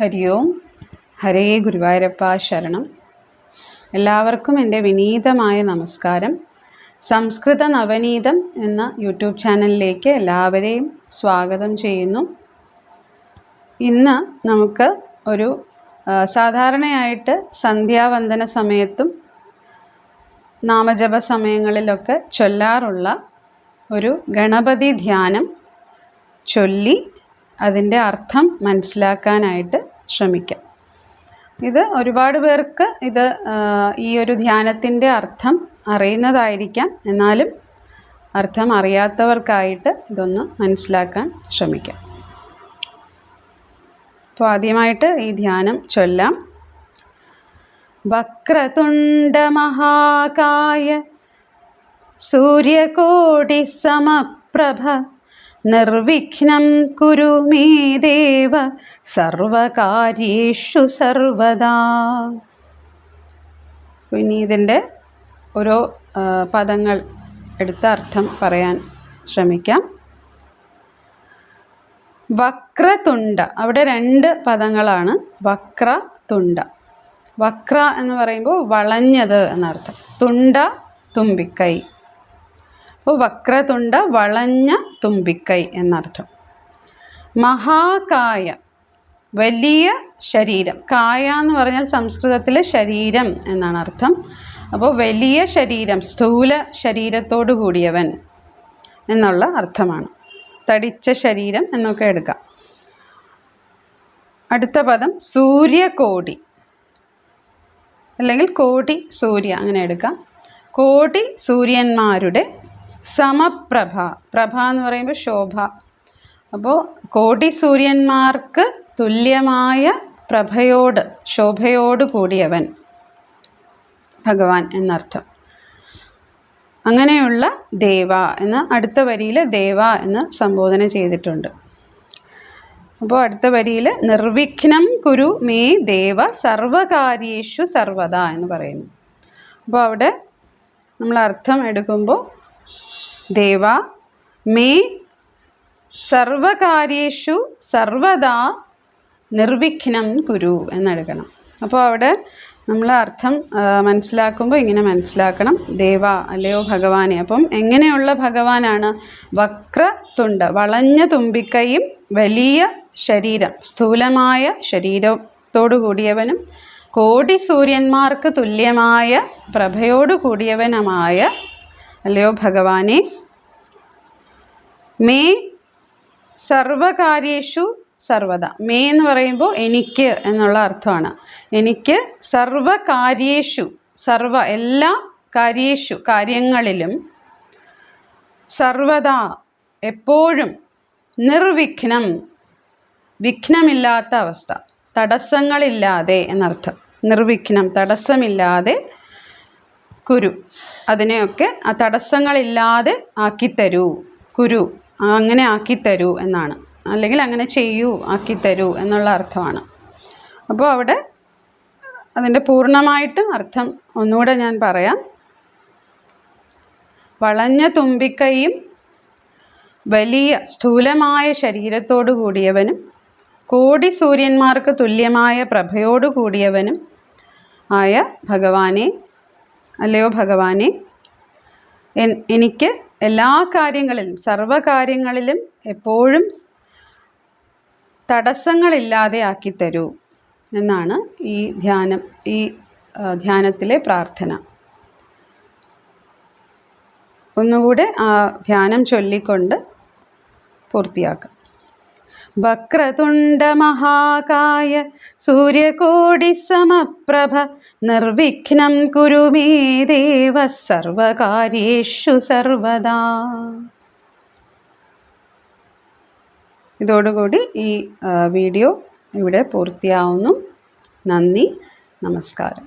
ഹരി ഓം. ഹരേ ഗുരുവായൂരപ്പ ശരണം. എല്ലാവർക്കും എൻ്റെ വിനീതമായ നമസ്കാരം. സംസ്കൃത നവനീതം എന്ന യൂട്യൂബ് ചാനലിലേക്ക് എല്ലാവരെയും സ്വാഗതം ചെയ്യുന്നു. ഇന്ന് നമുക്ക് ഒരു സാധാരണയായിട്ട് സന്ധ്യാവന്ദന സമയത്തും നാമജപ സമയങ്ങളിലൊക്കെ ചൊല്ലാറുള്ള ഒരു ഗണപതി ധ്യാനം ചൊല്ലി അതിൻ്റെ അർത്ഥം മനസ്സിലാക്കാനായിട്ട് ശ്രമിക്കാം. ഇത് ഒരുപാട് പേർക്ക് ഈ ഒരു ധ്യാനത്തിൻ്റെ അർത്ഥം അറിയുന്നതായിരിക്കാം. എന്നാലും അർത്ഥം അറിയാത്തവർക്കായിട്ട് ഇതൊന്ന് മനസ്സിലാക്കാൻ ശ്രമിക്കാം. അപ്പോൾ ആദ്യമായിട്ട് ഈ ധ്യാനം ചൊല്ലാം. വക്രതുണ്ഡ മഹാകായ സൂര്യകോടി സമപ്രഭ നിർവിഘ്നം കുരു മേ ദേവ സർവകാര്യേഷു സർവദാ. ഇനി ഇതിൻ്റെ ഓരോ പദങ്ങൾ എടുത്ത അർത്ഥം പറയാൻ ശ്രമിക്കാം. വക്രതുണ്ട, അവിടെ രണ്ട് പദങ്ങളാണ്. വക്രതുണ്ട, വക്ര എന്ന് പറയുമ്പോൾ വളഞ്ഞത് എന്നർത്ഥം. തുണ്ട തുമ്പിക്കൈ. അപ്പോൾ വക്രതുണ്ട വളഞ്ഞ തുമ്പിക്കൈ എന്നർത്ഥം. മഹാകായ വലിയ ശരീരം. കായ എന്ന് പറഞ്ഞാൽ സംസ്കൃതത്തിൽ ശരീരം എന്നാണ് അർത്ഥം. അപ്പോൾ വലിയ ശരീരം, സ്ഥൂല ശരീരത്തോടു കൂടിയവൻ എന്നുള്ള അർത്ഥമാണ്. തടിച്ച ശരീരം എന്നൊക്കെ എടുക്കാം. അടുത്ത പദം സൂര്യകോടി, അല്ലെങ്കിൽ കോടി സൂര്യ, അങ്ങനെ എടുക്കാം. കോടി സൂര്യന്മാരുടെ സമപ്രഭ. പ്രഭ എന്ന് പറയുമ്പോൾ ശോഭ. അപ്പോൾ കോടി സൂര്യന്മാർക്ക് തുല്യമായ പ്രഭയോട്, ശോഭയോട് കൂടിയവൻ ഭഗവാൻ എന്നർത്ഥം. അങ്ങനെയുള്ള ദേവ എന്ന് അടുത്ത വരിയിൽ ദേവ എന്ന് സംബോധന ചെയ്തിട്ടുണ്ട്. അപ്പോൾ അടുത്ത വരിയിൽ നിർവിഘ്നം കുരു മേ ദേവ സർവകാര്യേഷു സർവദ എന്ന് പറയുന്നു. അപ്പോൾ അവിടെ നമ്മൾ അർത്ഥം എടുക്കുമ്പോൾ ദേവ മേ സർവകാര്യേഷു സർവദാ നിർവിഘ്നം കുരു എന്നെടുക്കണം. അപ്പോൾ അവിടെ നമ്മൾ അർത്ഥം മനസ്സിലാക്കുമ്പോൾ ഇങ്ങനെ മനസ്സിലാക്കണം. ദേവ, അല്ലയോ ഭഗവാനെ. അപ്പം എങ്ങനെയുള്ള ഭഗവാനാണ്? വക്രതുണ്ട, വളഞ്ഞ തുമ്പിക്കൈയും വലിയ ശരീരം, സ്ഥൂലമായ ശരീരത്തോടു കൂടിയവനും കോടി സൂര്യന്മാർക്ക് തുല്യമായ പ്രഭയോടു കൂടിയവനുമായ അല്ലയോ ഭഗവാനെ, മേ സർവകാര്യേഷു സർവദ. മേ എന്ന് പറയുമ്പോൾ എനിക്ക് എന്നുള്ള അർത്ഥമാണ്. എനിക്ക് സർവകാര്യേഷു, സർവ എല്ലാ കാര്യേഷു കാര്യങ്ങളിലും, സർവദാ എപ്പോഴും, നിർവിഘ്നം വിഘ്നമില്ലാത്ത അവസ്ഥ, തടസ്സങ്ങളില്ലാതെ എന്നർത്ഥം. നിർവിഘ്നം തടസ്സമില്ലാതെ, കുരു അതിനെയൊക്കെ ആ തടസ്സങ്ങളില്ലാതെ ആക്കിത്തരൂ. കുരു അങ്ങനെ ആക്കിത്തരൂ എന്നാണ്, അല്ലെങ്കിൽ അങ്ങനെ ചെയ്യൂ, ആക്കിത്തരൂ എന്നുള്ള അർത്ഥമാണ്. അപ്പോൾ അവിടെ അതിൻ്റെ പൂർണ്ണമായിട്ടും അർത്ഥം ഒന്നുകൂടെ ഞാൻ പറയാം. വളഞ്ഞ തുമ്പിക്കൈയും വലിയ സ്ഥൂലമായ ശരീരത്തോടു കൂടിയവനും കോടി സൂര്യന്മാർക്ക് തുല്യമായ പ്രഭയോടു കൂടിയവനും ആയ ഭഗവാനെ, അല്ലയോ ഭഗവാനെ, എനിക്ക് എല്ലാ കാര്യങ്ങളിലും, സർവകാര്യങ്ങളിലും എപ്പോഴും തടസ്സങ്ങളില്ലാതെ ആക്കിത്തരൂ എന്നാണ് ഈ ധ്യാനത്തിലെ പ്രാർത്ഥന. ഒന്നുകൂടെ ആ ധ്യാനം ചൊല്ലിക്കൊണ്ട് പൂർത്തിയാക്കാം. വക്രതുണ്ട മഹാകായ സൂര്യകോടി സമപ്രഭ നിർവിഘ്നം കുരു മേ ദേവ സർവകാര്യേഷു സർവദാ. ഇതോടുകൂടി ഈ വീഡിയോ ഇവിടെ പൂർത്തിയാവുന്നു. നന്ദി, നമസ്കാരം.